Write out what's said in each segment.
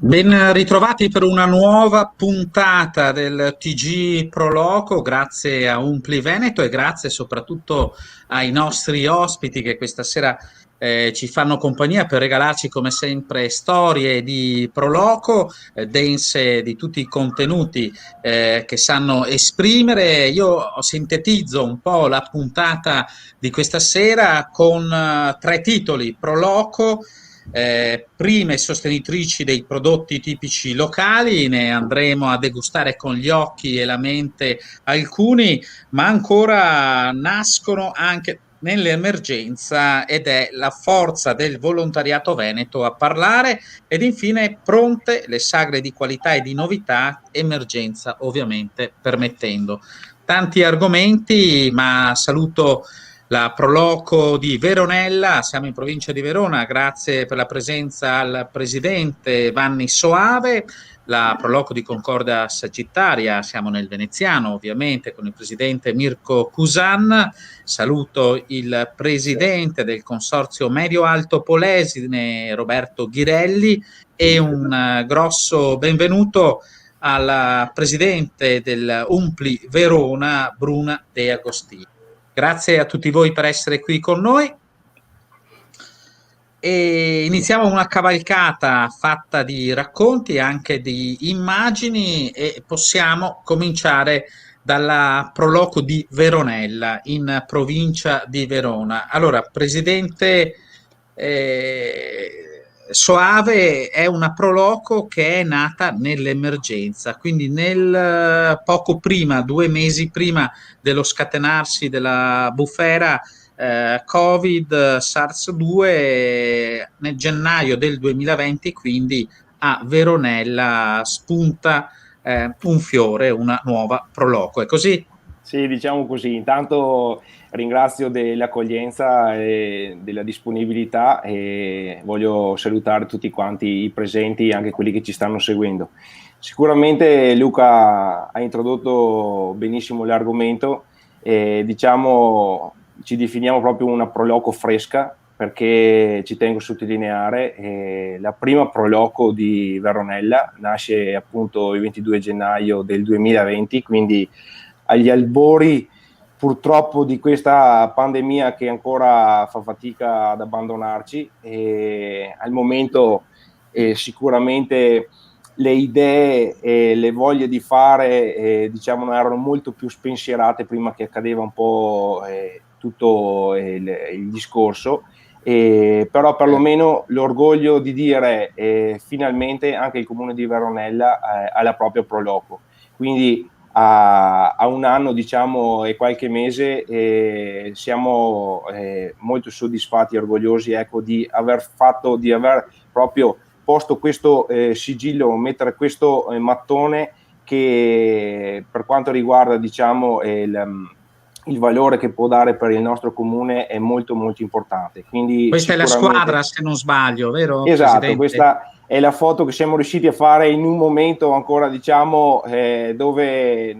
Ben ritrovati per una nuova puntata del TG Pro Loco, grazie a Umpli Veneto e grazie soprattutto ai nostri ospiti che questa sera ci fanno compagnia per regalarci come sempre storie di Pro Loco, dense di tutti i contenuti che sanno esprimere. Io sintetizzo un po' la puntata di questa sera con tre titoli: Pro Loco, prime sostenitrici dei prodotti tipici locali, ne andremo a degustare con gli occhi e la mente alcuni, ma ancora nascono anche nell'emergenza ed è la forza del volontariato veneto a parlare, ed infine pronte le sagre di qualità e di novità, emergenza ovviamente permettendo. Tanti argomenti, ma saluto la Proloco di Veronella, siamo in provincia di Verona, grazie per la presenza al presidente Vanni Soave. La Proloco di Concordia Sagittaria, siamo nel veneziano ovviamente con il presidente Mirko Cusan. Saluto il presidente del consorzio Medio Alto Polesine Roberto Ghirelli e un grosso benvenuto alla presidente del Umpli Verona Bruna De Agostini. Grazie a tutti voi per essere qui con noi e iniziamo una cavalcata fatta di racconti e anche di immagini, e possiamo cominciare dalla Proloco di Veronella in provincia di Verona. Allora, presidente Soave, è una Proloco che è nata nell'emergenza, quindi poco prima, 2 mesi prima dello scatenarsi della bufera Covid SARS-2, nel gennaio del 2020, quindi a Veronella spunta un fiore, una nuova Proloco. È così? Sì, diciamo così. Intanto ringrazio dell'accoglienza e della disponibilità e voglio salutare tutti quanti i presenti, anche quelli che ci stanno seguendo. Sicuramente Luca ha introdotto benissimo l'argomento e diciamo ci definiamo proprio una Proloco fresca, perché ci tengo a sottolineare la prima Proloco di Veronella nasce appunto il 22 gennaio del 2020, quindi agli albori purtroppo di questa pandemia che ancora fa fatica ad abbandonarci, e al momento sicuramente le idee e le voglie di fare diciamo erano molto più spensierate prima che accadeva un po' tutto il discorso, però perlomeno l'orgoglio di dire finalmente anche il comune di Veronella ha la propria Proloco, quindi a un anno diciamo e qualche mese siamo molto soddisfatti e orgogliosi, ecco, di aver proprio posto questo sigillo, mettere questo mattone che per quanto riguarda diciamo il valore che può dare per il nostro comune è molto molto importante. Quindi Questa è la squadra, se non sbaglio, vero, esatto, presidente? questa è la foto che siamo riusciti a fare in un momento ancora diciamo dove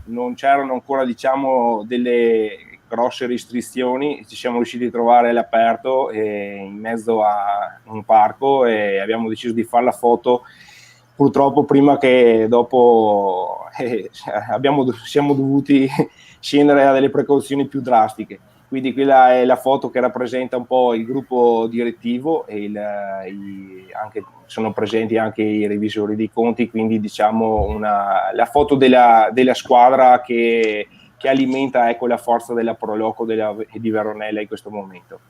non c'erano ancora diciamo delle grosse restrizioni, ci siamo riusciti a trovare all'aperto in mezzo a un parco e abbiamo deciso di fare la foto purtroppo prima che dopo siamo dovuti scendere a delle precauzioni più drastiche. Quindi quella è la foto che rappresenta un po' il gruppo direttivo e anche, sono presenti anche i revisori dei conti, quindi diciamo la foto della squadra che alimenta, ecco, la forza della Proloco di Veronella in questo momento.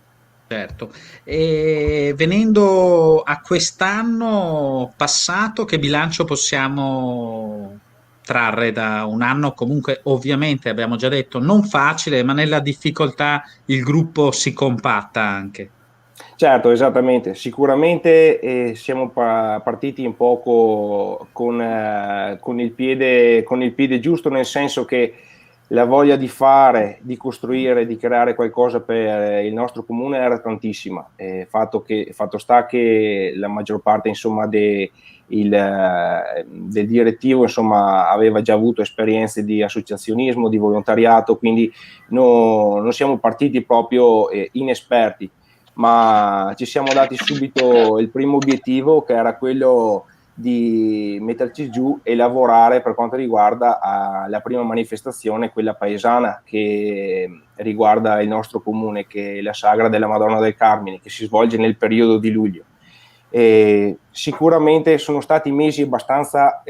Certo. E venendo a quest'anno passato, che bilancio possiamo trarre da un anno comunque, ovviamente abbiamo già detto, non facile, ma nella difficoltà il gruppo si compatta anche. Certo, esattamente. Sicuramente siamo partiti un poco con il piede giusto, nel senso che la voglia di fare, di costruire, di creare qualcosa per il nostro comune era tantissima. Fatto sta che la maggior parte insomma del direttivo insomma aveva già avuto esperienze di associazionismo, di volontariato, quindi non siamo partiti proprio inesperti. ma ci siamo dati subito il primo obiettivo, che era quello di metterci giù e lavorare per quanto riguarda la prima manifestazione, quella paesana, che riguarda il nostro comune, che è la Sagra della Madonna del Carmine, che si svolge nel periodo di luglio. Sicuramente sono stati mesi abbastanza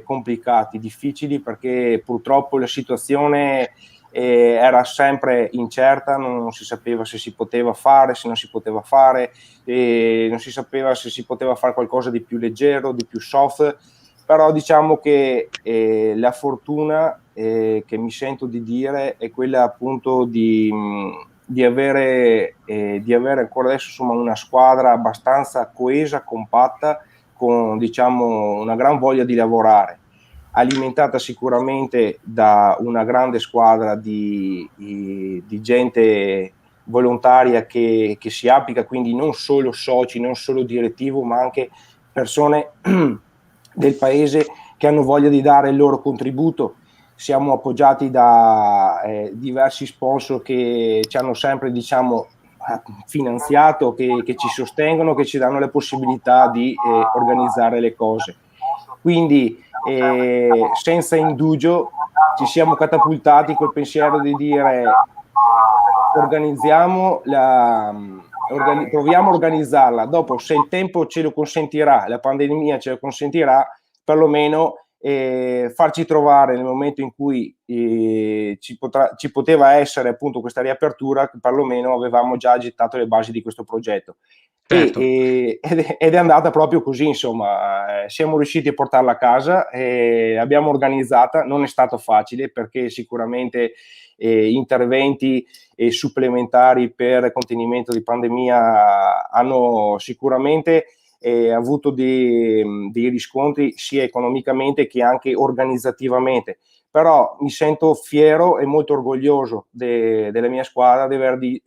complicati, difficili, perché purtroppo la situazione era sempre incerta, non si sapeva se si poteva fare, se non si poteva fare, non si sapeva se si poteva fare qualcosa di più leggero, di più soft, però diciamo che la fortuna che mi sento di dire è quella appunto di avere ancora adesso, insomma, una squadra abbastanza coesa, compatta, con, diciamo, una gran voglia di lavorare, alimentata sicuramente da una grande squadra di gente volontaria che si applica, quindi non solo soci, non solo direttivo, ma anche persone del paese che hanno voglia di dare il loro contributo. Siamo appoggiati da diversi sponsor che ci hanno sempre, diciamo, finanziato, che ci sostengono, che ci danno la possibilità di organizzare le cose. Quindi senza indugio ci siamo catapultati col pensiero di dire proviamo a organizzarla, dopo se il tempo ce lo consentirà, la pandemia ce lo consentirà, perlomeno farci trovare nel momento in cui ci poteva essere appunto questa riapertura, perlomeno avevamo già gettato le basi di questo progetto. Certo. Ed è andata proprio così, insomma, siamo riusciti a portarla a casa, l'abbiamo organizzata, non è stato facile, perché sicuramente interventi supplementari per contenimento di pandemia hanno sicuramente avuto dei riscontri sia economicamente che anche organizzativamente, però mi sento fiero e molto orgoglioso della mia squadra di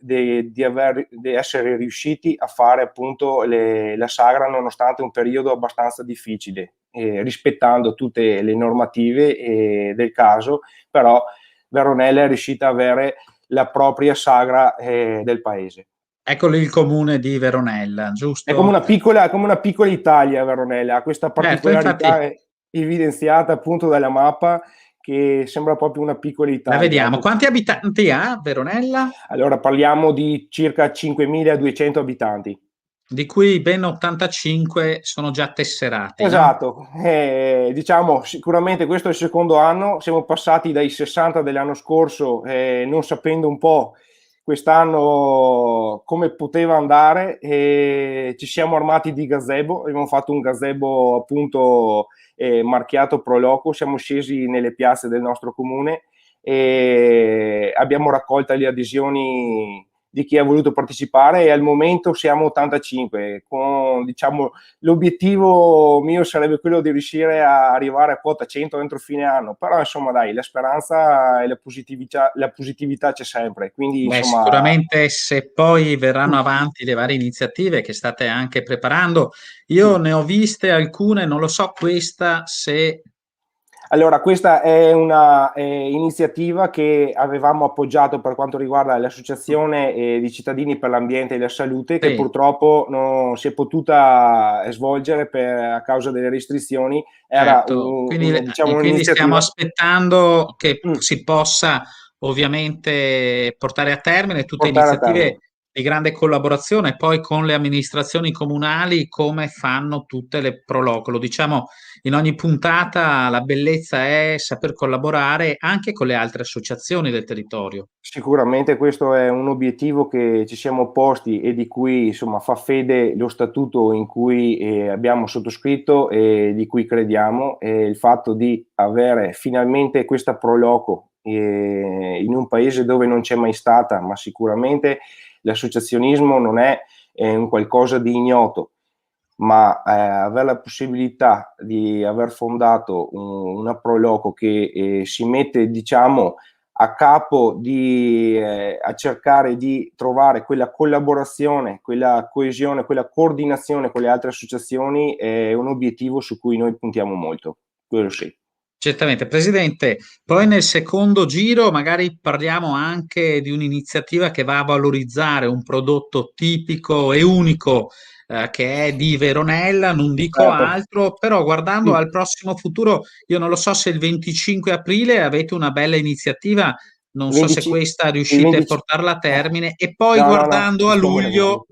essere riusciti a fare appunto la Sagra nonostante un periodo abbastanza difficile, rispettando tutte le normative del caso, però Veronella è riuscita ad avere la propria Sagra del paese. Eccolo il comune di Veronella, È giusto? come una piccola Italia, Veronella, ha questa Certo, infatti particolarità evidenziata appunto dalla mappa, che sembra proprio una piccola la Italia. vediamo. Ecco. Quanti abitanti ha Veronella? Allora parliamo di circa 5.200 abitanti. Di cui ben 85 sono già tesserati, no? Esatto, diciamo sicuramente questo è il secondo anno, siamo passati dai 60 dell'anno scorso, non sapendo un po' quest'anno come poteva andare, ci siamo armati di gazebo, abbiamo fatto un gazebo appunto marchiato Pro Loco, siamo scesi nelle piazze del nostro comune e abbiamo raccolto le adesioni di chi ha voluto partecipare, e al momento siamo 85, con, diciamo, l'obiettivo mio sarebbe quello di riuscire a arrivare a quota 100 entro fine anno, però insomma dai, la speranza e la positività c'è sempre, quindi Beh, insomma. sicuramente se poi verranno avanti le varie iniziative che state anche preparando, io ne ho viste alcune, non lo so questa se... Allora, questa è una iniziativa che avevamo appoggiato per quanto riguarda l'associazione di cittadini per l'ambiente e la salute, che Sì, purtroppo non si è potuta svolgere a causa delle restrizioni. Era certo, diciamo, quindi stiamo un'iniziativa. aspettando che Mm, si possa ovviamente portare a termine tutte portare a termine. iniziative di grande collaborazione poi con le amministrazioni comunali, come fanno tutte le pro loco. Lo diciamo in ogni puntata, la bellezza è saper collaborare anche con le altre associazioni del territorio. Sicuramente questo è un obiettivo che ci siamo posti e di cui insomma fa fede lo statuto in cui abbiamo sottoscritto e di cui crediamo, il fatto di avere finalmente questa pro loco in un paese dove non c'è mai stata, ma sicuramente l'associazionismo non è un qualcosa di ignoto, ma avere la possibilità di aver fondato una pro loco che si mette, diciamo, a capo a cercare di trovare quella collaborazione, quella coesione, quella coordinazione con le altre associazioni, è un obiettivo su cui noi puntiamo molto, quello sì. Certamente, Presidente, poi nel secondo giro magari parliamo anche di un'iniziativa che va a valorizzare un prodotto tipico e unico che è di Veronella, non dico Certo. altro, però guardando Mm. al prossimo futuro, io non lo so se il 25 aprile avete una bella iniziativa, non Il so se 25, questa il riuscite a 25 portarla a termine, e poi no, no, no, ci stiamo lavorando.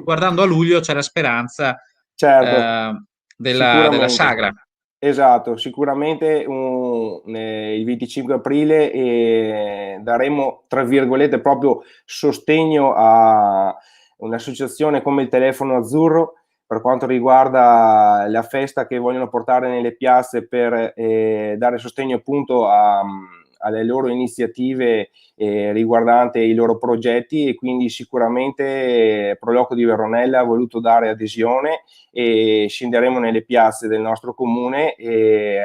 guardando a luglio c'è la speranza Certo, eh, della sicuramente. sagra. Esatto, sicuramente il 25 aprile daremo, tra virgolette, proprio sostegno a un'associazione come il Telefono Azzurro per quanto riguarda la festa che vogliono portare nelle piazze per dare sostegno appunto alle loro iniziative riguardanti i loro progetti, e quindi sicuramente Proloco di Veronella ha voluto dare adesione e scenderemo nelle piazze del nostro comune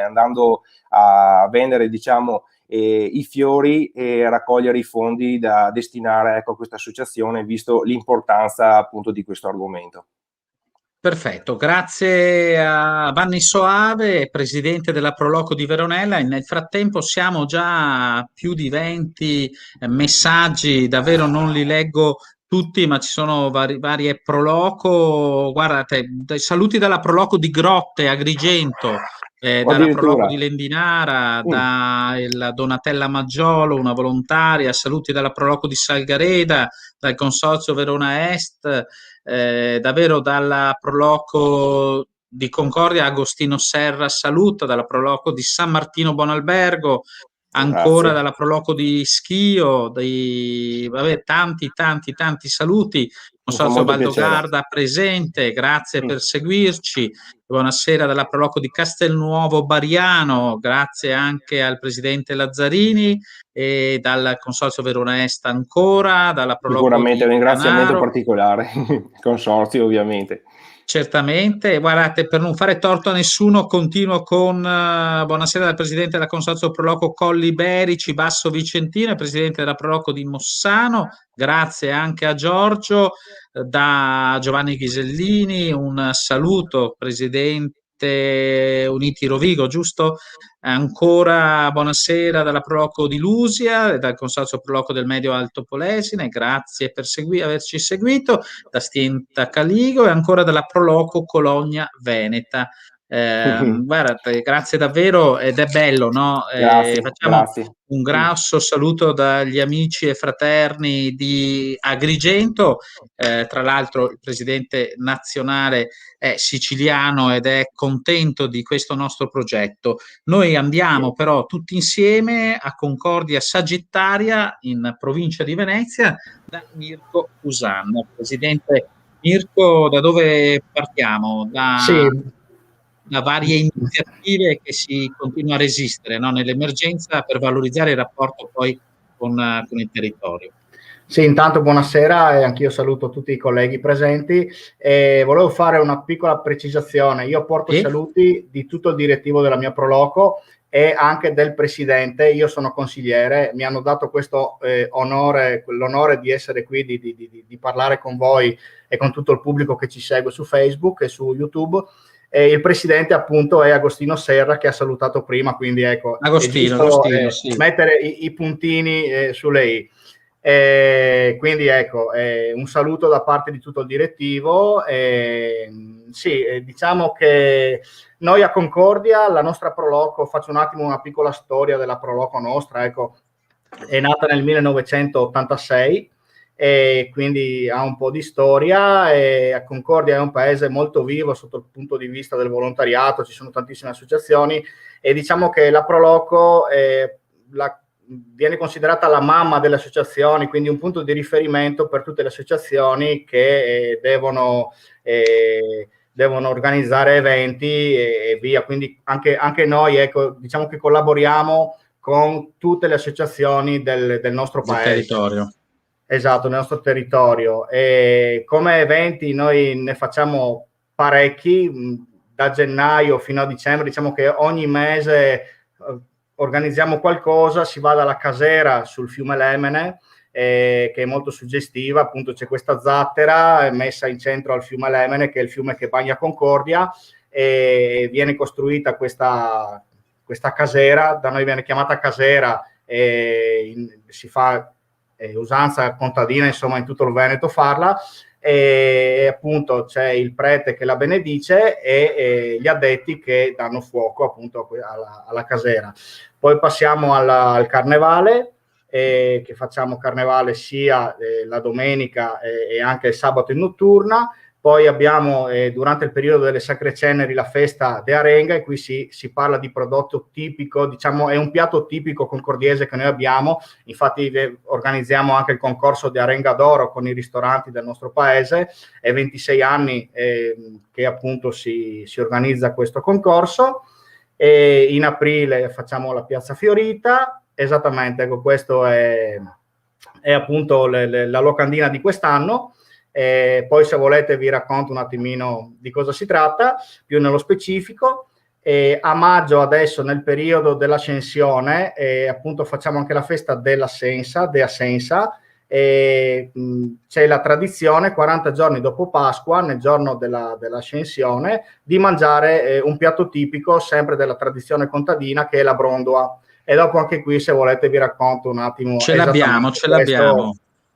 andando a vendere, diciamo, i fiori e raccogliere i fondi da destinare, ecco, a questa associazione, visto l'importanza appunto di questo argomento. Perfetto, grazie a Vanni Soave, presidente della Proloco di Veronella. E nel frattempo siamo già a più di 20 messaggi, davvero non li leggo tutti, ma ci sono varie Proloco. Guardate, saluti dalla Proloco di Grotte, Agrigento, O dalla Proloco addirittura di Lendinara, mm, da Donatella Maggiolo, una volontaria, saluti dalla Proloco di Salgareda, dal Consorzio Verona Est, davvero dalla Proloco di Concordia Agostino Serra saluta, dalla Proloco di San Martino Buonalbergo, ancora grazie. dalla Proloco di Schio, vabbè, tanti saluti. Mi fa Consorzio molto piacere. Valdogarda presente, grazie Mm. per seguirci. Buonasera dalla Proloco di Castelnuovo Bariano, grazie anche al presidente Lazzarini, e dal Consorzio Verona Est ancora, dalla Proloco Sicuramente di un ringraziamento Canaro. particolare, consorzio ovviamente. Certamente, guardate, per non fare torto a nessuno, continuo con buonasera dal presidente della Consorzio Proloco Colli Berici, Basso Vicentino, e presidente della Proloco di Mossano. Grazie anche a Giorgio, da Giovanni Ghisellini, un saluto, presidente Uniti Rovigo, giusto? Ancora buonasera dalla Proloco di Lusia e dal Consorzio Proloco del Medio Alto Polesine. Grazie per averci seguito, da Stienta Caligo, e ancora dalla Proloco Cologna Veneta. Guardate, grazie davvero, ed è bello, no? Grazie, Facciamo grazie. un Mm. grosso saluto dagli amici e fraterni di Agrigento. Tra l'altro il presidente nazionale è siciliano ed è contento di questo nostro progetto. Noi andiamo però tutti insieme a Concordia Sagittaria in provincia di Venezia da Mirko Usanna. Presidente Mirko, da dove partiamo? Sì, Da varie iniziative che si continua a resistere, no? Nell'emergenza, per valorizzare il rapporto poi con il territorio. sì, intanto buonasera e anch'io saluto tutti i colleghi presenti. Volevo fare una piccola precisazione. Io porto Sì? saluti di tutto il direttivo della mia Proloco e anche del presidente. Io sono consigliere, mi hanno dato questo l'onore di essere qui, di parlare con voi e con tutto il pubblico che ci segue su Facebook e su YouTube. Il presidente appunto è Agostino Serra, che ha salutato prima, quindi ecco, è giusto Agostino, sì. mettere i puntini sulle i. Quindi ecco, un saluto da parte di tutto il direttivo. Sì, diciamo che noi a Concordia, la nostra Proloco, faccio un attimo una piccola storia della Proloco nostra, ecco, è nata nel 1986 e quindi ha un po' di storia, e a Concordia è un paese molto vivo sotto il punto di vista del volontariato, ci sono tantissime associazioni e diciamo che la Proloco viene considerata la mamma delle associazioni, quindi un punto di riferimento per tutte le associazioni che devono organizzare eventi e via, quindi anche noi, ecco, diciamo che collaboriamo con tutte le associazioni del nostro paese. Territorio. Esatto, nel nostro territorio. E come eventi noi ne facciamo parecchi, da gennaio fino a dicembre, diciamo che ogni mese organizziamo qualcosa, si va dalla Casera sul fiume Lemene, che è molto suggestiva, appunto c'è questa zattera messa in centro al fiume Lemene, che è il fiume che bagna Concordia, e viene costruita questa questa casera, da noi viene chiamata casera, si fa usanza contadina, insomma, in tutto il Veneto farla, e appunto c'è il prete che la benedice e gli addetti che danno fuoco appunto alla casera. Poi passiamo al carnevale, che facciamo carnevale sia la domenica e anche il sabato in notturna. Poi abbiamo durante il periodo delle Sacre Ceneri la festa de Arenga, e qui si parla di prodotto tipico, diciamo è un piatto tipico concordiese che noi abbiamo, infatti organizziamo anche il concorso di Arenga d'Oro con i ristoranti del nostro paese, è 26 anni che appunto si organizza questo concorso, e in aprile facciamo la Piazza Fiorita, esattamente, ecco, questo è appunto la locandina di quest'anno. Poi se volete vi racconto un attimino di cosa si tratta, più nello specifico. A maggio, adesso nel periodo dell'Ascensione, appunto facciamo anche la festa dell'Assenza, de Assenza, c'è la tradizione 40 giorni dopo Pasqua, nel giorno dell'Ascensione, di mangiare un piatto tipico sempre della tradizione contadina, che è la brondoa. E dopo anche qui, se volete, vi racconto un attimo. Ce l'abbiamo.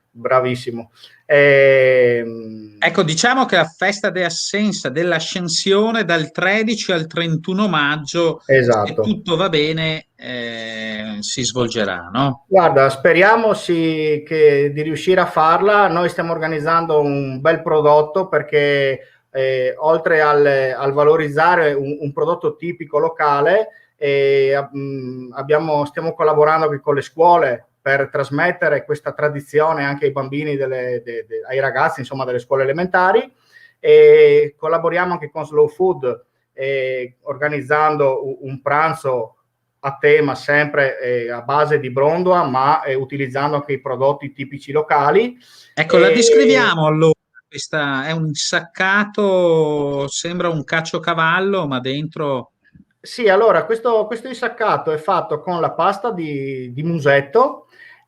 Bravissimo. Ecco, diciamo che la festa dell'Ascensione dal 13 al 31 maggio, esatto, se tutto va bene, si svolgerà, no? Guarda, speriamo di riuscire a farla. Noi stiamo organizzando un bel prodotto, perché oltre al valorizzare un prodotto tipico locale, stiamo collaborando anche con le scuole per trasmettere questa tradizione anche ai bambini, ai ragazzi, insomma, delle scuole elementari, e collaboriamo anche con Slow Food, organizzando un pranzo a tema sempre a base di brondoa, ma utilizzando anche i prodotti tipici locali. Ecco, la descriviamo allora. Questa è un insaccato, sembra un caciocavallo, ma dentro... Sì, allora, questo insaccato è fatto con la pasta di musetto,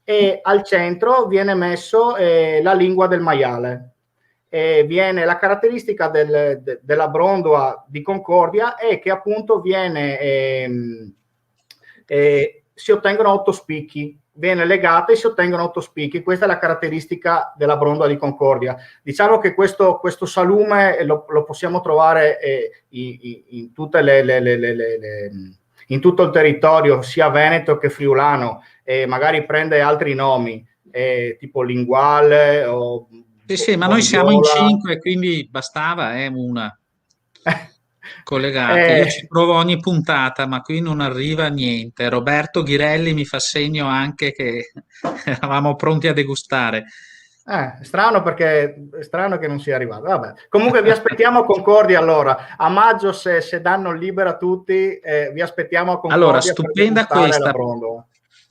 e al centro viene messo la lingua del maiale. La caratteristica della brondoa di Concordia è che appunto si ottengono 8 spicchi, viene legata e si ottengono 8 spicchi. Questa è la caratteristica della brondoa di Concordia. Diciamo che questo salume lo possiamo trovare in tutte in tutto il territorio, sia veneto che friulano, e magari prende altri nomi, tipo linguale o... Sì, ma noi siamo in 5, quindi bastava una collegata. Io ci provo ogni puntata, ma qui non arriva niente. Roberto Ghirelli mi fa segno anche che eravamo pronti a degustare. Strano che non sia arrivato. Vabbè. Comunque vi aspettiamo a Concordia, allora. A maggio, se danno libera a tutti, vi aspettiamo a Concordia. Allora, stupenda questa.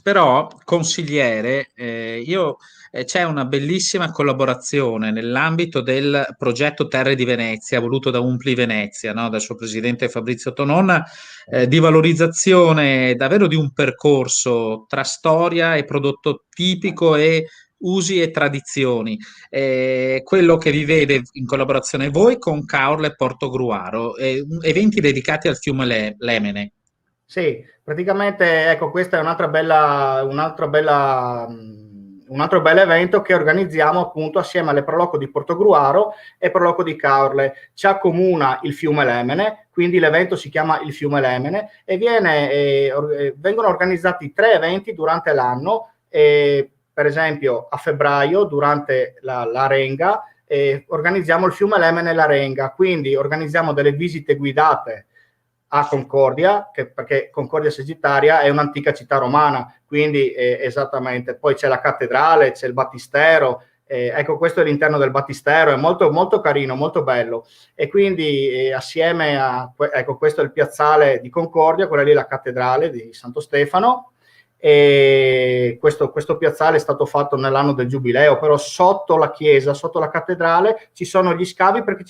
Però, consigliere, c'è una bellissima collaborazione nell'ambito del progetto Terre di Venezia, voluto da Umpli Venezia, no? Dal suo presidente Fabrizio Tonon, di valorizzazione davvero di un percorso tra storia e prodotto tipico e usi e tradizioni. Quello che vi vede in collaborazione voi con Caorle e Portogruaro, eventi dedicati al fiume Lemene. Sì, praticamente, ecco, questo è un altro bel evento che organizziamo appunto assieme alle Proloco di Portogruaro e Proloco di Caorle. Ci accomuna il fiume Lemene, quindi l'evento si chiama il fiume Lemene, e vengono organizzati 3 eventi durante l'anno. Per esempio a febbraio, durante l'Arenga, organizziamo il fiume Lemene e l'Arenga, quindi organizziamo delle visite guidate a Concordia, perché Concordia Sagittaria è un'antica città romana, quindi esattamente. Poi c'è la cattedrale, c'è il battistero, ecco, questo è l'interno del battistero, è molto, molto carino, molto bello. E quindi assieme ecco, questo è il piazzale di Concordia, quella lì è la cattedrale di Santo Stefano, e questo piazzale è stato fatto nell'anno del giubileo, però sotto la chiesa, sotto la cattedrale ci sono gli scavi, perché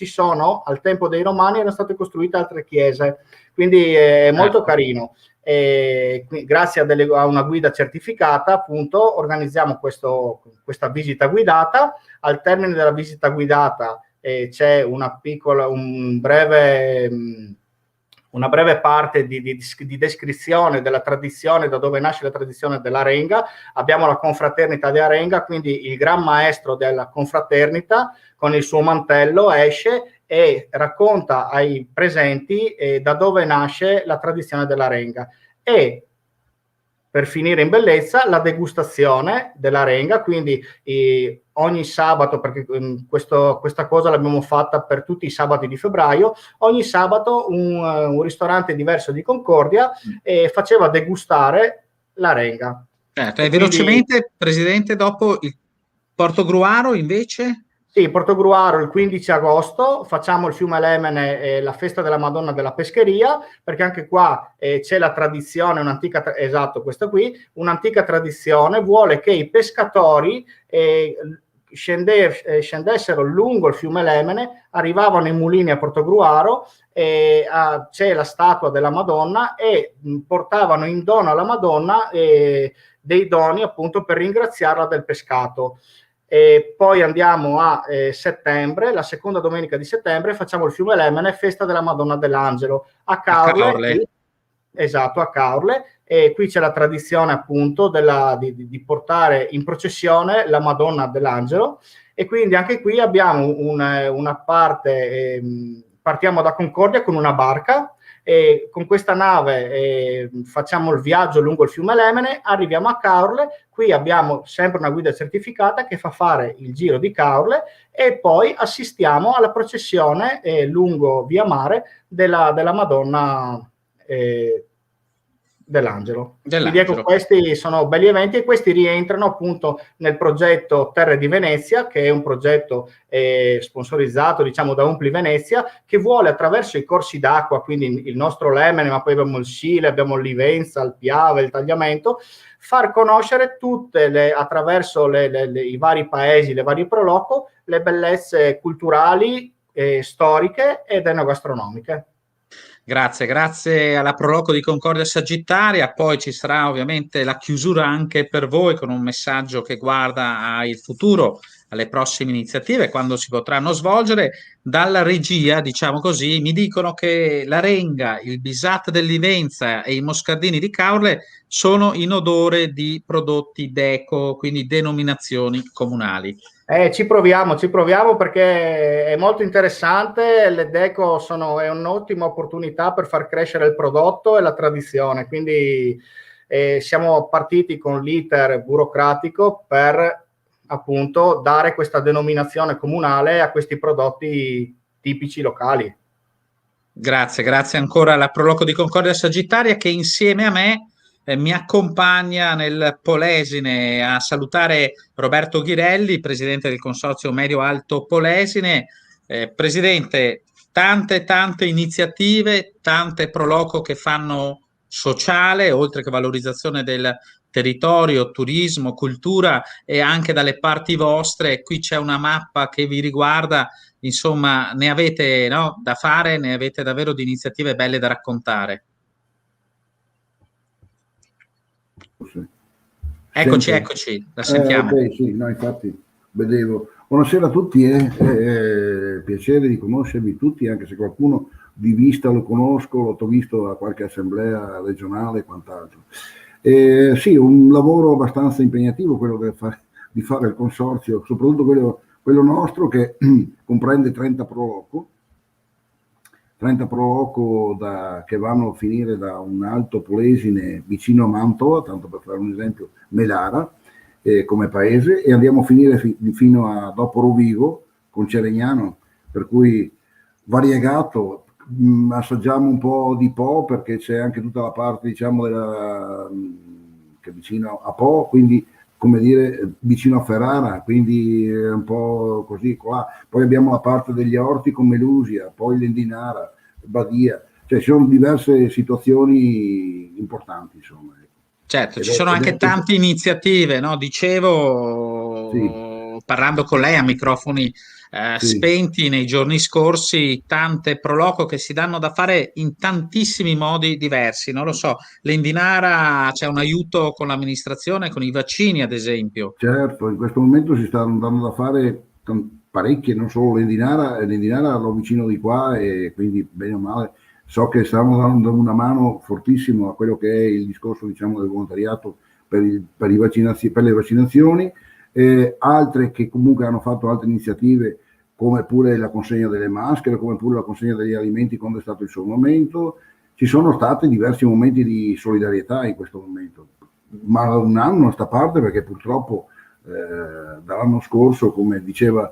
al tempo dei Romani erano state costruite altre chiese, quindi è molto carino. Grazie a una guida certificata, appunto, organizziamo questa visita guidata. Al termine della visita guidata c'è un breve una breve parte di descrizione della tradizione, da dove nasce la tradizione dell'Arenga. Abbiamo la confraternita di Arenga, quindi il gran maestro della confraternita con il suo mantello esce e racconta ai presenti da dove nasce la tradizione dell'Arenga. E per finire in bellezza la degustazione dell'Arenga, quindi ogni sabato, perché questa cosa l'abbiamo fatta per tutti i sabati di febbraio, ogni sabato un ristorante diverso di Concordia faceva degustare l'Arenga. Certo, e velocemente, Presidente, dopo il Portogruaro invece? Sì, Portogruaro il 15 agosto facciamo il fiume Lemene, la festa della Madonna della Pescheria, perché anche qua c'è la tradizione, esatto, questa qui, un'antica tradizione vuole che i pescatori scendessero lungo il fiume Lemene, arrivavano in mulini a Portogruaro, c'è la statua della Madonna e portavano in dono alla Madonna dei doni appunto per ringraziarla del pescato. E poi andiamo a settembre, la seconda domenica di settembre, facciamo il fiume Lemene, festa della Madonna dell'Angelo a Caorle. Esatto, a Caorle, e qui c'è la tradizione appunto di portare in processione la Madonna dell'Angelo, e quindi anche qui abbiamo una parte, partiamo da Concordia con una barca, e con questa nave facciamo il viaggio lungo il fiume Lemene, arriviamo a Caorle, qui abbiamo sempre una guida certificata che fa fare il giro di Caorle e poi assistiamo alla processione lungo via mare della Madonna dell'Angelo. Quindi ecco, questi sono belli eventi e questi rientrano appunto nel progetto Terre di Venezia, che è un progetto sponsorizzato diciamo da Umpli Venezia, che vuole attraverso i corsi d'acqua, quindi il nostro Lemene, ma poi abbiamo il Sile, abbiamo il Livenza, il Piave, il Tagliamento, far conoscere attraverso i vari paesi, le varie proloco, le bellezze culturali, storiche ed enogastronomiche. Grazie alla Proloco di Concordia Sagittaria, poi ci sarà ovviamente la chiusura anche per voi con un messaggio che guarda al futuro, alle prossime iniziative, quando si potranno svolgere. Dalla regia, diciamo così, mi dicono che l'Arenga, il Bisat del Livenza e i moscardini di Caorle sono in odore di prodotti DECO, quindi denominazioni comunali. Ci proviamo perché è molto interessante, le Deco è un'ottima opportunità per far crescere il prodotto e la tradizione, quindi siamo partiti con l'iter burocratico per appunto dare questa denominazione comunale a questi prodotti tipici locali. Grazie ancora alla Proloco di Concordia Sagittaria che insieme a me mi accompagna nel Polesine a salutare Roberto Ghirelli, presidente del Consorzio Medio Alto Polesine. Presidente, tante iniziative, tante Proloco che fanno sociale, oltre che valorizzazione del territorio, turismo, cultura e anche dalle parti vostre. Qui c'è una mappa che vi riguarda, insomma, ne avete da fare, ne avete davvero di iniziative belle da raccontare. Eccoci, la sentiamo. Sì, no, infatti vedevo. Buonasera a tutti, piacere di conoscervi tutti, anche se qualcuno di vista lo conosco, l'ho visto a qualche assemblea regionale e quant'altro. Sì, un lavoro abbastanza impegnativo quello di fare il consorzio, soprattutto quello nostro che comprende 30 Proloco che vanno a finire da un Alto Polesine vicino a Mantova, tanto per fare un esempio, Melara come paese, e andiamo a finire fino a dopo Rovigo con Ceregnano, per cui variegato. Assaggiamo un po' di Po perché c'è anche tutta la parte diciamo che è vicino a Po, quindi come dire vicino a Ferrara, quindi un po' così qua. Poi abbiamo la parte degli orti con Melusia, poi l'Endinara, Badia, cioè ci sono diverse situazioni importanti insomma. Certo, ci sono anche tante iniziative, no? Dicevo, sì, parlando con lei a microfoni spenti nei giorni scorsi, tante Proloco che si danno da fare in tantissimi modi diversi, non lo so, l'Endinara c'è un aiuto con l'amministrazione, con i vaccini ad esempio. Certo, in questo momento si stanno dando da fare parecchie, non solo l'Endinara l'ho vicino di qua e quindi bene o male so che stanno dando una mano fortissimo a quello che è il discorso, diciamo, del volontariato per le vaccinazioni, altre che comunque hanno fatto altre iniziative, come pure la consegna delle maschere, come pure la consegna degli alimenti quando è stato il suo momento. Ci sono stati diversi momenti di solidarietà in questo momento, ma da un anno a sta parte, perché purtroppo dall'anno scorso, come diceva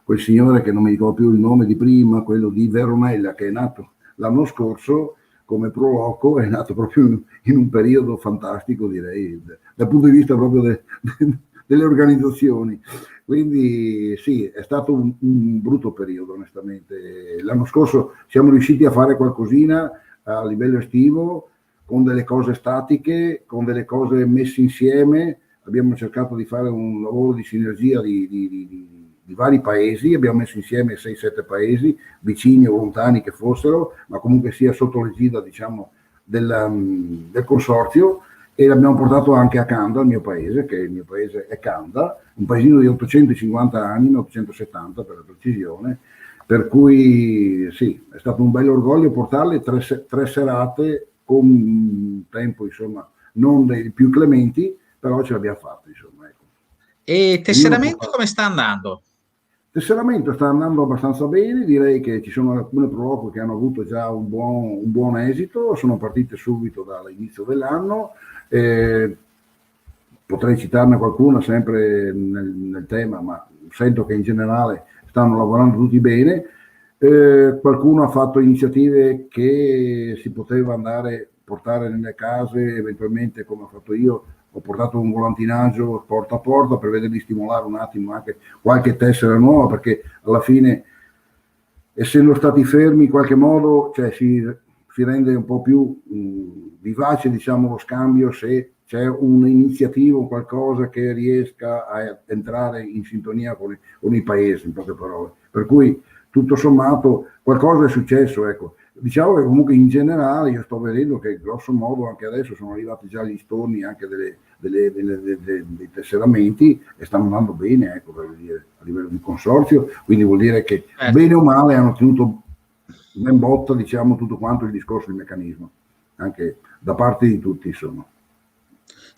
quel signore che non mi ricordo più il nome di prima, quello di Veronella, che è nato l'anno scorso come Proloco, è nato proprio in un periodo fantastico, direi, dal punto di vista proprio delle organizzazioni. Quindi sì, è stato un brutto periodo, onestamente. L'anno scorso siamo riusciti a fare qualcosina a livello estivo, con delle cose statiche, con delle cose messe insieme. Abbiamo cercato di fare un lavoro di sinergia di vari paesi, abbiamo messo insieme 6-7 paesi, vicini o lontani che fossero, ma comunque sia sotto l'egida, diciamo, del consorzio, e l'abbiamo portato anche a Canda, il mio paese, che il mio paese è Canda, un paesino di 850 anni, 870 per la precisione, per cui sì, è stato un bel orgoglio portarle tre serate con un tempo, insomma, non dei più clementi, però ce l'abbiamo fatta, insomma. Ecco. E tesseramento come sta andando? Tesseramento sta andando abbastanza bene, direi che ci sono alcune prove che hanno avuto già un buon esito, sono partite subito dall'inizio dell'anno. Potrei citarne qualcuna sempre nel tema, ma sento che in generale stanno lavorando tutti bene. Qualcuno ha fatto iniziative che si poteva portare nelle case, eventualmente come ho fatto io, ho portato un volantinaggio porta a porta per vedere di stimolare un attimo anche qualche tessera nuova, perché alla fine, essendo stati fermi in qualche modo, cioè si rende un po' più vivace, diciamo, lo scambio se c'è un'iniziativa o qualcosa che riesca a entrare in sintonia con i paesi, in poche parole. Per cui tutto sommato qualcosa è successo, ecco. Diciamo che comunque in generale io sto vedendo che grosso modo anche adesso sono arrivati già gli storni anche dei tesseramenti e stanno andando bene, ecco, per dire, a livello di consorzio, quindi vuol dire che bene o male hanno tenuto ben botta, diciamo, tutto quanto il discorso di meccanismo, anche da parte di tutti, insomma.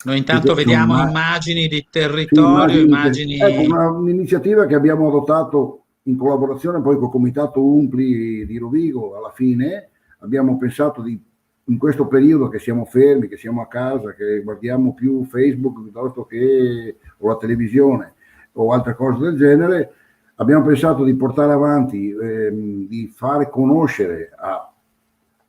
Noi intanto vediamo immagini di territorio, sì, immagini... Ecco, un'iniziativa che abbiamo adottato in collaborazione poi col Comitato Umpli di Rovigo. Alla fine abbiamo pensato in questo periodo che siamo fermi, che siamo a casa, che guardiamo più Facebook piuttosto che o la televisione o altre cose del genere, abbiamo pensato di portare avanti, di fare conoscere a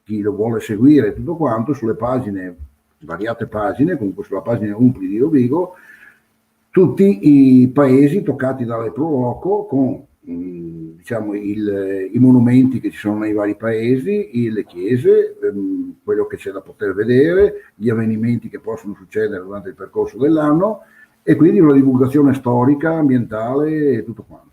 chi lo vuole seguire tutto quanto sulle pagine, variate pagine, comunque sulla pagina Umpli di Rovigo, tutti i paesi toccati dalle Pro Loco con diciamo i monumenti che ci sono nei vari paesi, le chiese, quello che c'è da poter vedere, gli avvenimenti che possono succedere durante il percorso dell'anno, e quindi una divulgazione storica, ambientale e tutto quanto.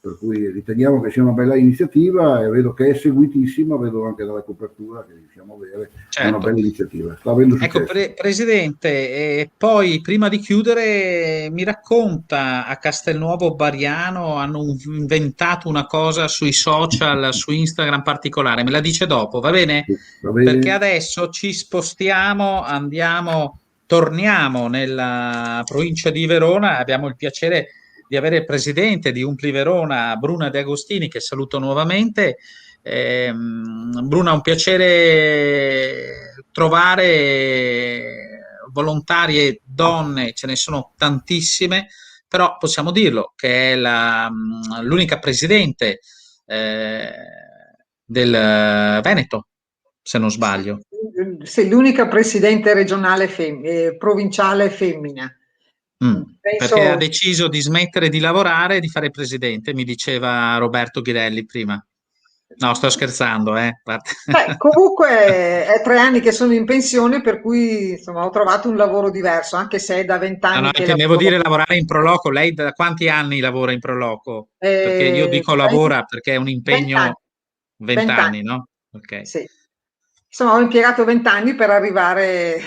Per cui riteniamo che sia una bella iniziativa e vedo che è seguitissima, vedo anche dalla copertura che riusciamo a avere, certo. È una bella iniziativa. Sta avendo successo. Ecco, Presidente, poi prima di chiudere mi racconta, a Castelnuovo Bariano hanno inventato una cosa sui social, su Instagram particolare, me la dice dopo, va bene? Sì, va bene. Perché adesso ci spostiamo, torniamo nella provincia di Verona, abbiamo il piacere di avere il presidente di Umpli Verona, Bruna De Agostini, che saluto nuovamente. Bruna, un piacere trovare volontarie donne, ce ne sono tantissime, però possiamo dirlo che è l'unica presidente del Veneto, se non sbaglio. Sì, l'unica presidente regionale provinciale femmina. Perché ha deciso di smettere di lavorare e di fare presidente, mi diceva Roberto Ghirelli prima. No, sto scherzando, comunque è 3 anni che sono in pensione, per cui insomma ho trovato un lavoro diverso, anche se è da 20 anni no, che intendevo dire lavorare in Proloco. Lei da quanti anni lavora in Proloco? Perché io dico lavora perché è un impegno 20 anni, no? Okay. Sì. Insomma, ho impiegato 20 anni per arrivare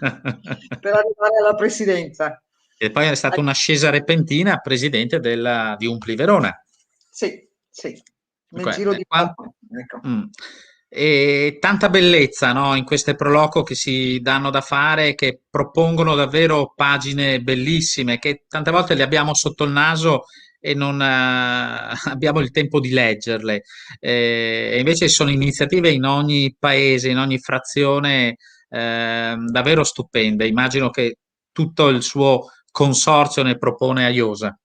alla presidenza. E poi è stata un'ascesa repentina presidente di Umpli Verona. Sì, nel giro di poco. Ecco. E tanta bellezza, no, in queste proloco che si danno da fare, che propongono davvero pagine bellissime, che tante volte le abbiamo sotto il naso e non abbiamo il tempo di leggerle. E invece sono iniziative in ogni paese, in ogni frazione, davvero stupende. Immagino che tutto il suo consorzio ne propone a iosa.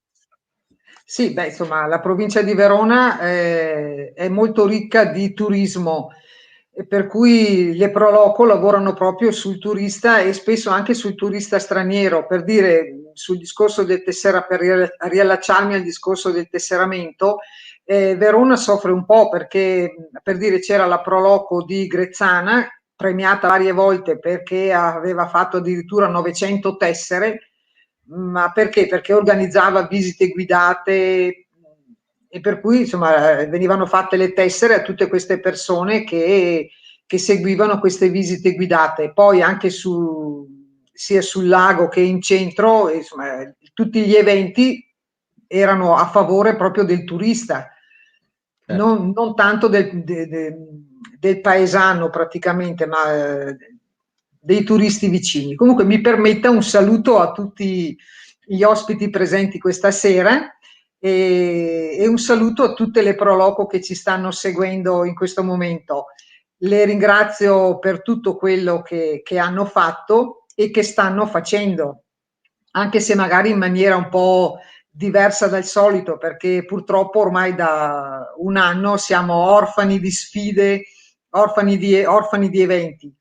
Sì, beh, insomma, la provincia di Verona è molto ricca di turismo, e per cui le Proloco lavorano proprio sul turista e spesso anche sul turista straniero. Per dire, sul discorso del tessera, per riallacciarmi al discorso del tesseramento, Verona soffre un po' perché, per dire, c'era la Proloco di Grezzana, premiata varie volte perché aveva fatto addirittura 900 tessere. Ma perché? Perché organizzava visite guidate e per cui insomma venivano fatte le tessere a tutte queste persone che seguivano queste visite guidate. Poi anche sia sul lago che in centro, insomma, tutti gli eventi erano a favore proprio del turista, Certo. non tanto del paesano praticamente, ma dei turisti vicini. Comunque mi permetta un saluto a tutti gli ospiti presenti questa sera e un saluto a tutte le Proloco che ci stanno seguendo in questo momento. Le ringrazio per tutto quello che hanno fatto e che stanno facendo, anche se magari in maniera un po' diversa dal solito, perché purtroppo ormai da un anno siamo orfani di sfide, orfani di eventi.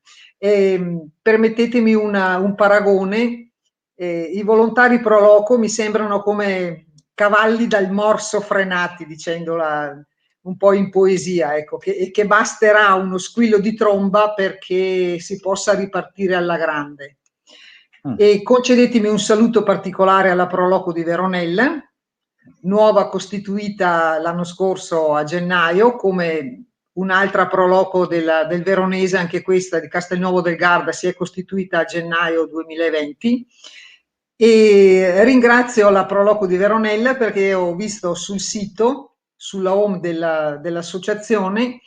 Permettetemi un paragone, i volontari pro loco mi sembrano come cavalli dal morso frenati, dicendola un po' in poesia, ecco, che basterà uno squillo di tromba perché si possa ripartire alla grande. E concedetemi un saluto particolare alla Proloco di Veronella, nuova costituita l'anno scorso a gennaio, come un'altra Proloco del Veronese, anche questa di Castelnuovo del Garda, si è costituita a gennaio 2020. E ringrazio la Proloco di Veronella perché ho visto sul sito, sulla home dell'associazione,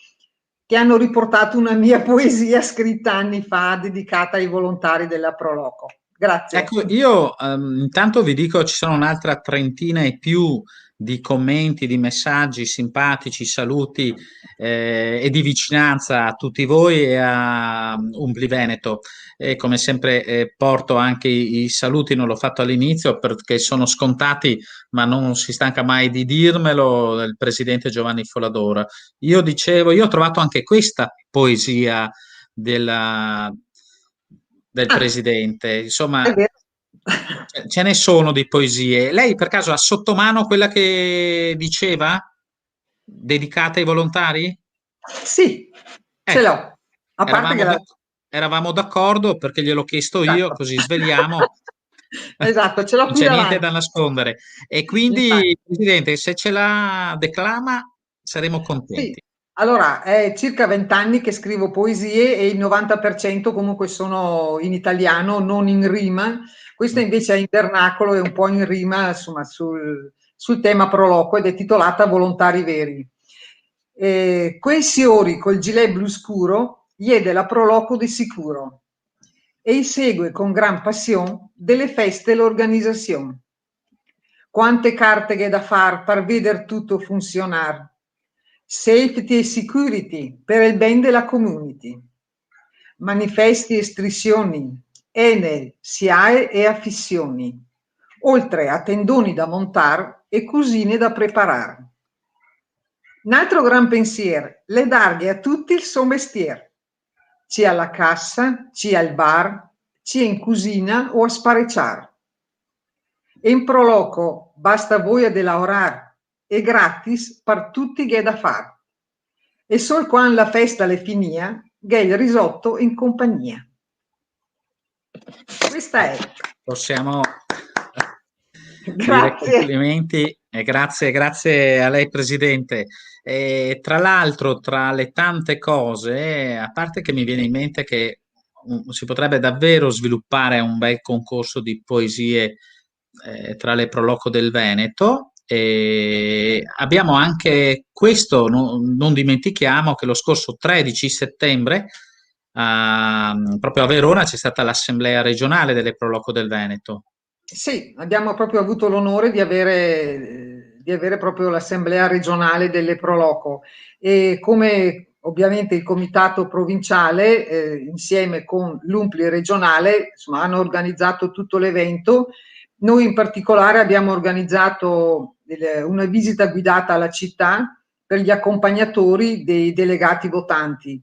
che hanno riportato una mia poesia scritta anni fa dedicata ai volontari della Proloco. Grazie. Ecco, io intanto vi dico, ci sono un'altra trentina e più di commenti, di messaggi simpatici, saluti e di vicinanza a tutti voi e a Umbli Veneto. E come sempre porto anche i saluti, non l'ho fatto all'inizio perché sono scontati, ma non si stanca mai di dirmelo, il presidente Giovanni Foladora. Io dicevo, io ho trovato anche questa poesia della- del Ah, presidente. è Insomma, vero. ce ne sono di poesie. Lei per caso ha sotto mano quella che diceva, dedicata ai volontari? Sì, ce Ecco, l'ho. A parte che eravamo la... d'ac- eravamo d'accordo perché gliel'ho chiesto io, Esatto. così sveliamo. Esatto, ce l'ho Non qui c'è niente da davanti. nascondere. E Infatti. quindi, Presidente, se ce la declama, saremo Sì, contenti. allora è circa 20 anni che scrivo poesie e il 90% comunque sono in italiano, non in rima. Questa Mm. invece è in vernacolo e un po' in rima, insomma, sul tema proloquo ed è titolata Volontari veri. Quei siori col gilet blu scuro, diede la proloquo di sicuro e segue con gran passione delle feste l'organizzazione. Quante carte che da far per veder tutto funzionar. Safety e security per il ben della community. Manifesti e striscioni, Enel, SIAE e affissioni, oltre a tendoni da montar e cusine da preparar. Un altro gran pensier, le darghe a tutti il suo mestier, sia alla cassa, sia al bar, sia in cucina o a sparecciar. E in proloco basta voi ad elaborar e gratis per tutti che è da far. E sol quando la festa le finia, che il risotto in compagnia. Questa è. Possiamo dire Grazie. complimenti e grazie a lei, Presidente. E tra l'altro, tra le tante cose, a parte che mi viene in mente che si potrebbe davvero sviluppare un bel concorso di poesie tra le Proloco del Veneto, E abbiamo anche questo, non dimentichiamo che lo scorso 13 settembre, proprio a Verona, c'è stata l'assemblea regionale delle Pro Loco del Veneto. Sì, abbiamo proprio avuto l'onore di avere proprio l'assemblea regionale delle Pro Loco e come ovviamente il comitato provinciale insieme con l'Umpli regionale insomma, hanno organizzato tutto l'evento. Noi in particolare abbiamo organizzato una visita guidata alla città per gli accompagnatori dei delegati votanti.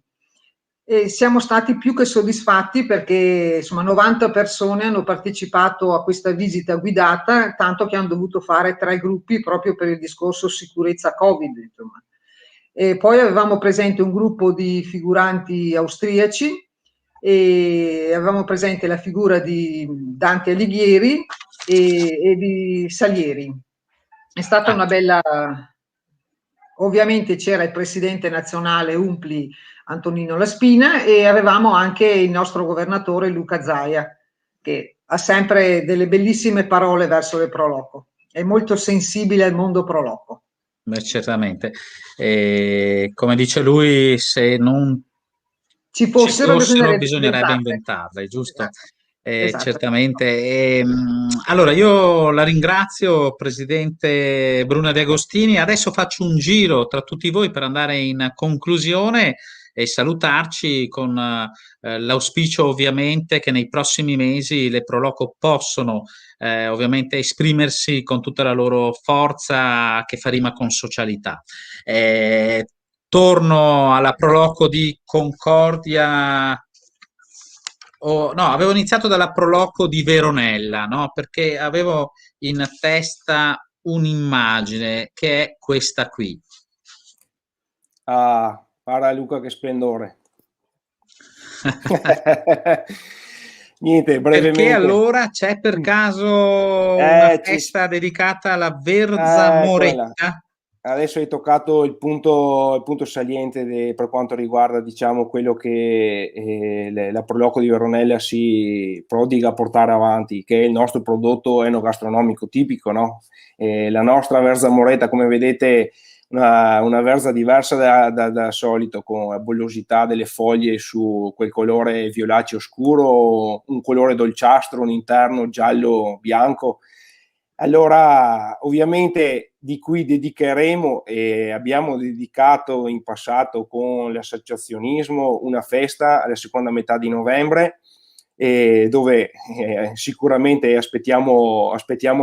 E siamo stati più che soddisfatti perché insomma 90 persone hanno partecipato a questa visita guidata, tanto che hanno dovuto fare 3 gruppi proprio per il discorso sicurezza Covid. Insomma. E poi avevamo presente un gruppo di figuranti austriaci e avevamo presente la figura di Dante Alighieri e di Salieri. È stata una bella... Ovviamente c'era il presidente nazionale Umpli Antonino Laspina e avevamo anche il nostro governatore Luca Zaia, che ha sempre delle bellissime parole verso le Pro Loco, è molto sensibile al mondo Pro Loco. Beh, certamente. Come dice lui, se non Ci fossero, bisognerebbe inventarle. inventarle, giusto? Esatto. Certamente. Allora, io la ringrazio, Presidente Bruna De Agostini. Adesso faccio un giro tra tutti voi per andare in conclusione e salutarci con l'auspicio ovviamente che nei prossimi mesi le Pro Loco possono ovviamente esprimersi con tutta la loro forza che fa rima con socialità. Torno alla Proloco di Concordia. No, avevo iniziato dalla Proloco di Veronella, no? Perché avevo in testa un'immagine che è questa qui. Ah, guarda Luca che splendore. Niente, brevemente. Perché allora c'è per caso una festa dedicata alla Verza Moretta? Adesso hai toccato il punto saliente per quanto riguarda, diciamo, quello che la Pro Loco di Veronella si prodiga a portare avanti, che è il nostro prodotto enogastronomico tipico, no? La nostra Verza Moretta, come vedete, una verza diversa da solito, con la bollosità delle foglie su quel colore violaceo scuro, un colore dolciastro, un interno giallo-bianco. Allora, ovviamente di cui dedicheremo e abbiamo dedicato in passato con l'associazionismo una festa alla seconda metà di novembre, dove sicuramente aspettiamo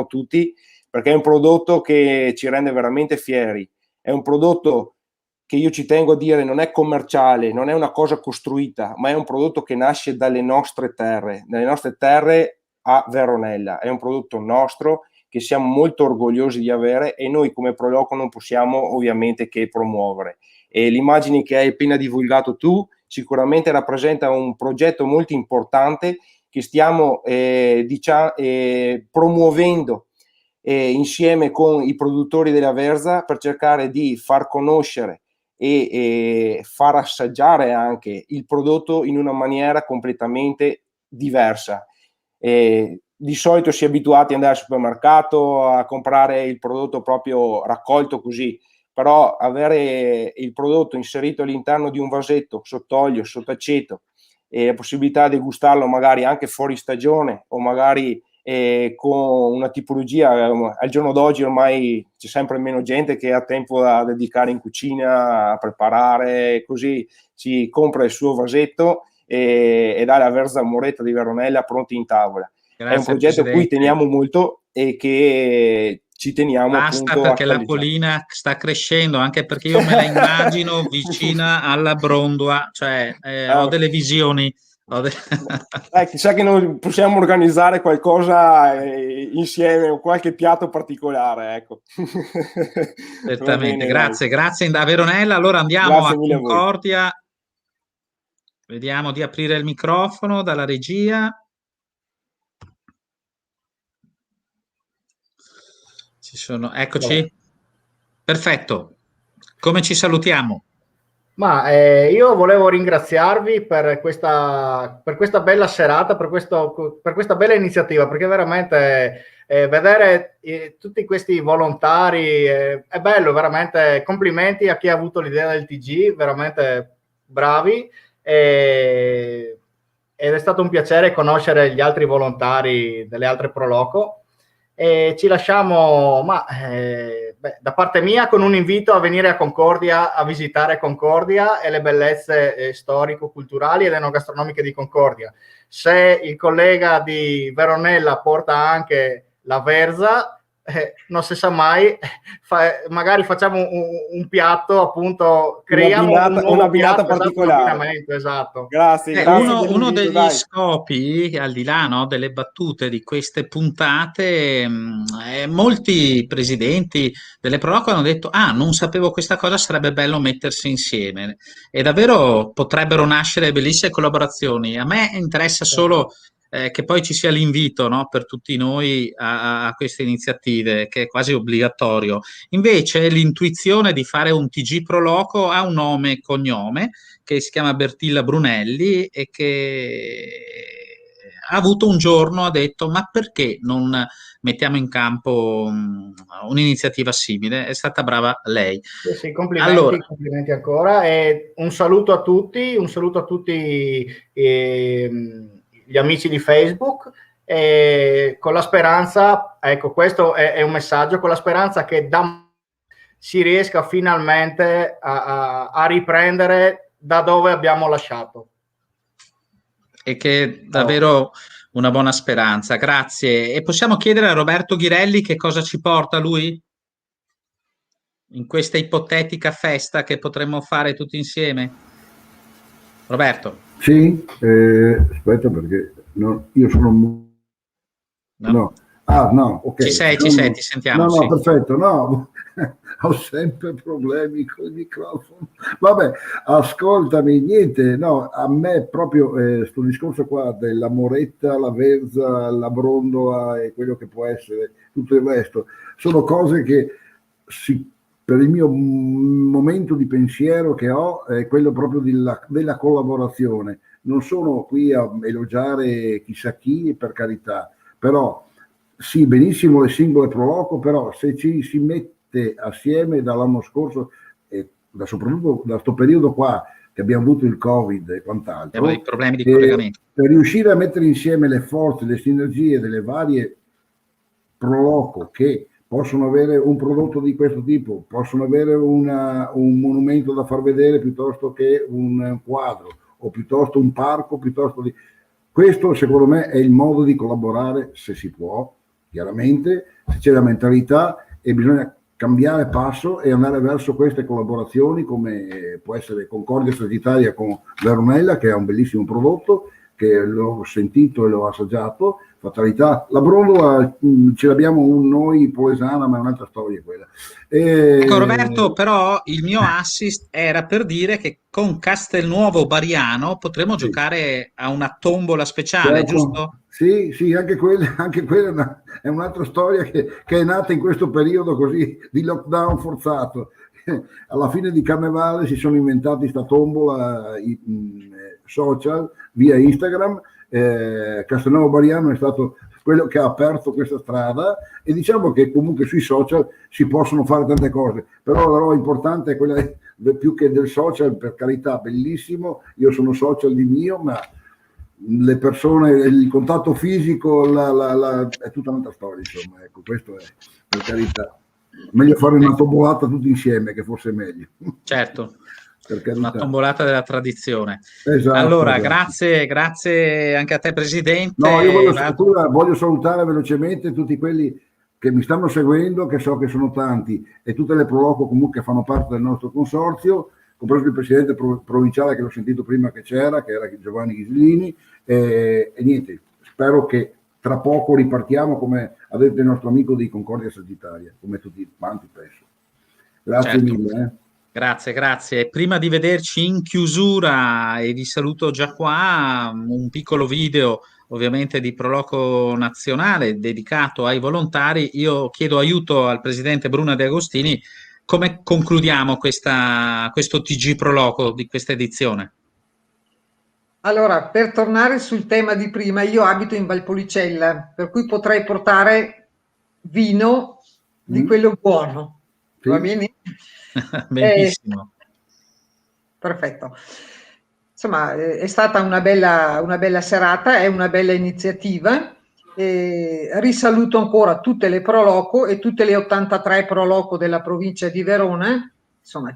tutti, perché è un prodotto che ci rende veramente fieri. È un prodotto che io ci tengo a dire non è commerciale, non è una cosa costruita, ma è un prodotto che nasce dalle nostre terre a Veronella. È un prodotto nostro che siamo molto orgogliosi di avere e noi come Pro Loco non possiamo ovviamente che promuovere. E l'immagine che hai appena divulgato tu sicuramente rappresenta un progetto molto importante che stiamo promuovendo insieme con i produttori della Verza per cercare di far conoscere e far assaggiare anche il prodotto in una maniera completamente diversa. Di solito si è abituati ad andare al supermercato a comprare il prodotto proprio raccolto così, però avere il prodotto inserito all'interno di un vasetto sott'olio, sott'aceto e la possibilità di gustarlo magari anche fuori stagione o magari con una tipologia, al giorno d'oggi ormai c'è sempre meno gente che ha tempo da dedicare in cucina a preparare, così si compra il suo vasetto e dà la Verza Moretta di Veronella pronti in tavola. Grazie, è un progetto a cui teniamo molto e che ci teniamo appunto perché la collina sta crescendo, anche perché io me la immagino vicina alla Brondua, cioè ho delle visioni. Chissà che noi possiamo organizzare qualcosa insieme o qualche piatto particolare, ecco. Certamente, grazie da Veronella. Allora andiamo a Concordia. Vediamo di aprire il microfono dalla regia. Eccoci. Perfetto. Come ci salutiamo? Ma io volevo ringraziarvi per questa bella serata, per questa bella iniziativa, perché veramente vedere tutti questi volontari è bello, veramente complimenti a chi ha avuto l'idea del TG, veramente bravi, ed è stato un piacere conoscere gli altri volontari delle altre Proloco. E ci lasciamo, da parte mia, con un invito a venire a Concordia, a visitare Concordia e le bellezze storico-culturali ed enogastronomiche di Concordia. Se il collega di Veronella porta anche la verza, non si sa mai, magari facciamo un piatto, appunto, creiamo una binata particolare. Esatto. Grazie. Uno degli scopi, al di là, no, delle battute di queste puntate, molti presidenti delle Proloco hanno detto: ah, non sapevo questa cosa, sarebbe bello mettersi insieme. E davvero potrebbero nascere bellissime collaborazioni. A me interessa solo che poi ci sia l'invito, no, per tutti noi a queste iniziative, che è quasi obbligatorio. Invece l'intuizione di fare un TG Proloco ha un nome e cognome, che si chiama Bertilla Brunelli, e che ha avuto un giorno, ha detto: ma perché non mettiamo in campo un'iniziativa simile? È stata brava lei. Sì, complimenti, complimenti ancora, e un saluto a tutti gli amici di Facebook, con la speranza, ecco, questo è un messaggio, con la speranza che si riesca finalmente a riprendere da dove abbiamo lasciato. E che davvero una buona speranza. Grazie. E possiamo chiedere a Roberto Ghirelli che cosa ci porta lui in questa ipotetica festa che potremmo fare tutti insieme? Roberto. Sì, aspetta, perché io sono... No. Ah, no, ok. Ci sei, ti sentiamo. No, sì. Perfetto, no, ho sempre problemi con il microfono. Vabbè, ascoltami, niente, no, a me proprio sto discorso qua della moretta, la verza, la brondola e quello che può essere tutto il resto, sono cose che per il mio momento di pensiero che ho è quello proprio della collaborazione. Non sono qui a elogiare chissà chi, per carità, però sì, benissimo le singole Proloco, però se ci si mette assieme dall'anno scorso, soprattutto da questo periodo qua che abbiamo avuto il Covid e quant'altro, dei problemi di collegamento, per riuscire a mettere insieme le forze, le sinergie delle varie Proloco che possono avere un prodotto di questo tipo, possono avere un monumento da far vedere piuttosto che un quadro, o piuttosto un parco, piuttosto di... Questo secondo me è il modo di collaborare, se si può, chiaramente, se c'è la mentalità e bisogna cambiare passo e andare verso queste collaborazioni, come può essere Concordia Sagittaria con Veronella, che ha un bellissimo prodotto, che l'ho sentito e l'ho assaggiato. Fatalità, la brondola ce l'abbiamo noi polesana, ma è un'altra storia quella. Ecco Roberto, però il mio assist era per dire che con Castelnuovo Bariano potremo giocare a una tombola speciale, giusto? Sì, anche quella è un'altra storia che è nata in questo periodo così di lockdown forzato. Alla fine di Carnevale si sono inventati sta tombola social via Instagram. Castelnuovo Bariano è stato quello che ha aperto questa strada, e diciamo che comunque sui social si possono fare tante cose, però la roba importante è quella più che del social, per carità, bellissimo, io sono social di mio, ma le persone, il contatto fisico è tutta un'altra storia, insomma, ecco, questo è, per carità, meglio fare una tombolata tutti insieme, che forse è meglio. Certo. Una tombolata della tradizione. Esatto, allora, esatto. grazie anche a te Presidente. No, io voglio salutare velocemente tutti quelli che mi stanno seguendo, che so che sono tanti, e tutte le Proloco comunque fanno parte del nostro consorzio, compreso il Presidente provinciale che l'ho sentito prima che era Giovanni Ghislini, e niente, spero che tra poco ripartiamo, come ha detto il nostro amico di Concordia Sagittaria, come tutti quanti penso. Grazie mille. Grazie. Prima di vederci in chiusura, e vi saluto già qua, un piccolo video ovviamente di Proloco Nazionale dedicato ai volontari. Io chiedo aiuto al Presidente Bruna De Agostini come concludiamo questo TG Pro Loco di questa edizione? Allora, per tornare sul tema di prima, io abito in Valpolicella, per cui potrei portare vino di quello buono. Sì. Va bene? Benissimo. Perfetto. Insomma, è stata una bella serata, è una bella iniziativa. Risaluto ancora tutte le Pro Loco e tutte le 83 Pro Loco della provincia di Verona, insomma,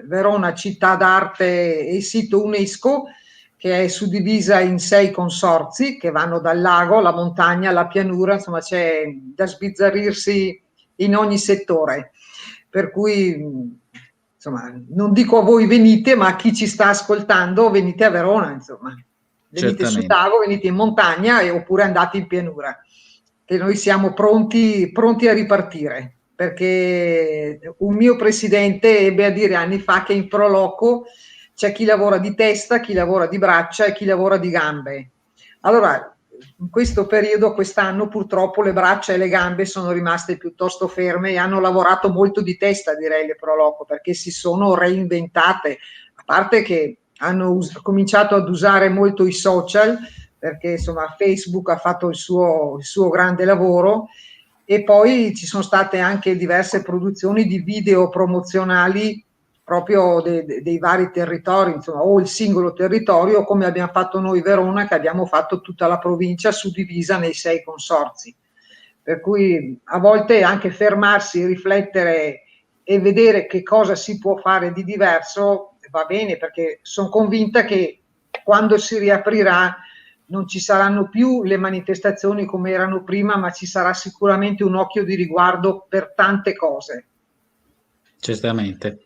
Verona, città d'arte e sito UNESCO, che è suddivisa in 6 consorzi che vanno dal lago, la montagna, la pianura, insomma c'è da sbizzarrirsi in ogni settore. Per cui, insomma, non dico a voi venite, ma a chi ci sta ascoltando, venite a Verona, insomma. Venite sul lago, venite in montagna oppure andate in pianura, che noi siamo pronti a ripartire, perché un mio presidente ebbe a dire anni fa che in Pro Loco c'è chi lavora di testa, chi lavora di braccia e chi lavora di gambe. Allora, in questo periodo, quest'anno, purtroppo le braccia e le gambe sono rimaste piuttosto ferme e hanno lavorato molto di testa, direi, le Pro Loco, perché si sono reinventate, a parte che hanno cominciato ad usare molto i social, perché insomma Facebook ha fatto il suo grande lavoro, e poi ci sono state anche diverse produzioni di video promozionali proprio dei vari territori, insomma, o il singolo territorio, come abbiamo fatto noi Verona, che abbiamo fatto tutta la provincia suddivisa nei 6 consorzi. Per cui a volte anche fermarsi, riflettere e vedere che cosa si può fare di diverso va bene, perché sono convinta che quando si riaprirà non ci saranno più le manifestazioni come erano prima, ma ci sarà sicuramente un occhio di riguardo per tante cose. Certamente.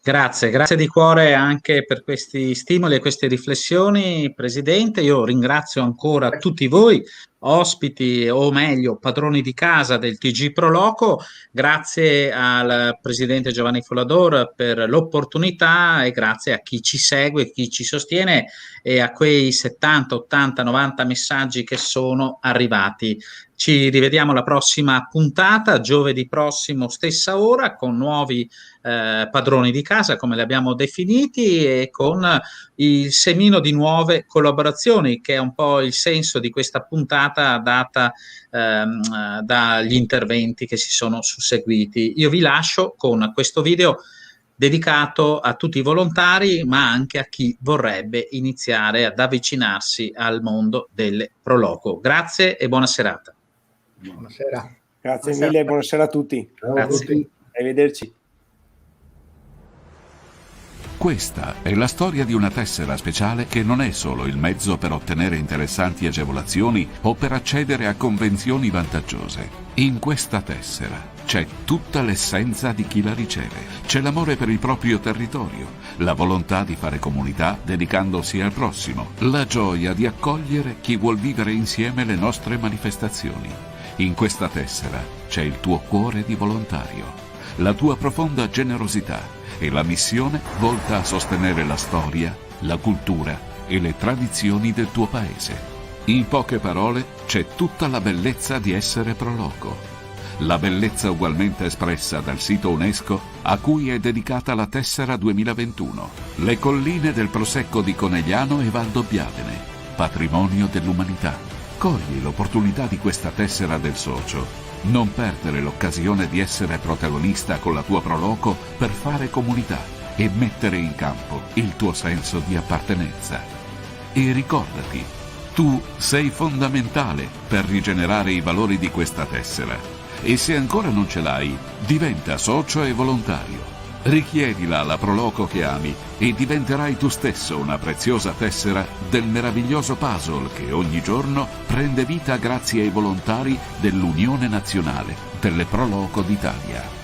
Grazie di cuore anche per questi stimoli e queste riflessioni, Presidente. Io ringrazio ancora tutti voi, ospiti o meglio padroni di casa del TG Pro Loco. Grazie al Presidente Giovanni Folador per l'opportunità e grazie a chi ci segue, chi ci sostiene e a quei 70, 80, 90 messaggi che sono arrivati. Ci rivediamo alla prossima puntata, giovedì prossimo, stessa ora, con nuovi padroni di casa, come li abbiamo definiti, e con il semino di nuove collaborazioni, che è un po' il senso di questa puntata data dagli interventi che si sono susseguiti. Io vi lascio con questo video dedicato a tutti i volontari, ma anche a chi vorrebbe iniziare ad avvicinarsi al mondo delle Pro Loco. Grazie e buona serata. Buonasera. Grazie mille, buonasera a tutti. Ciao Grazie. a tutti. Arrivederci. Questa è la storia di una tessera speciale che non è solo il mezzo per ottenere interessanti agevolazioni o per accedere a convenzioni vantaggiose. In questa tessera c'è tutta l'essenza di chi la riceve. C'è l'amore per il proprio territorio, la volontà di fare comunità dedicandosi al prossimo, la gioia di accogliere chi vuol vivere insieme le nostre manifestazioni. In questa tessera c'è il tuo cuore di volontario, la tua profonda generosità e la missione volta a sostenere la storia, la cultura e le tradizioni del tuo paese. In poche parole, c'è tutta la bellezza di essere Pro Loco. La bellezza ugualmente espressa dal sito UNESCO a cui è dedicata la tessera 2021. Le colline del Prosecco di Conegliano e Valdobbiadene, patrimonio dell'umanità. Cogli l'opportunità di questa tessera del socio. Non perdere l'occasione di essere protagonista con la tua Pro Loco per fare comunità e mettere in campo il tuo senso di appartenenza. E ricordati, tu sei fondamentale per rigenerare i valori di questa tessera. E se ancora non ce l'hai, diventa socio e volontario. Richiedila alla Pro Loco che ami e diventerai tu stesso una preziosa tessera del meraviglioso puzzle che ogni giorno prende vita grazie ai volontari dell'Unione Nazionale delle Pro Loco d'Italia.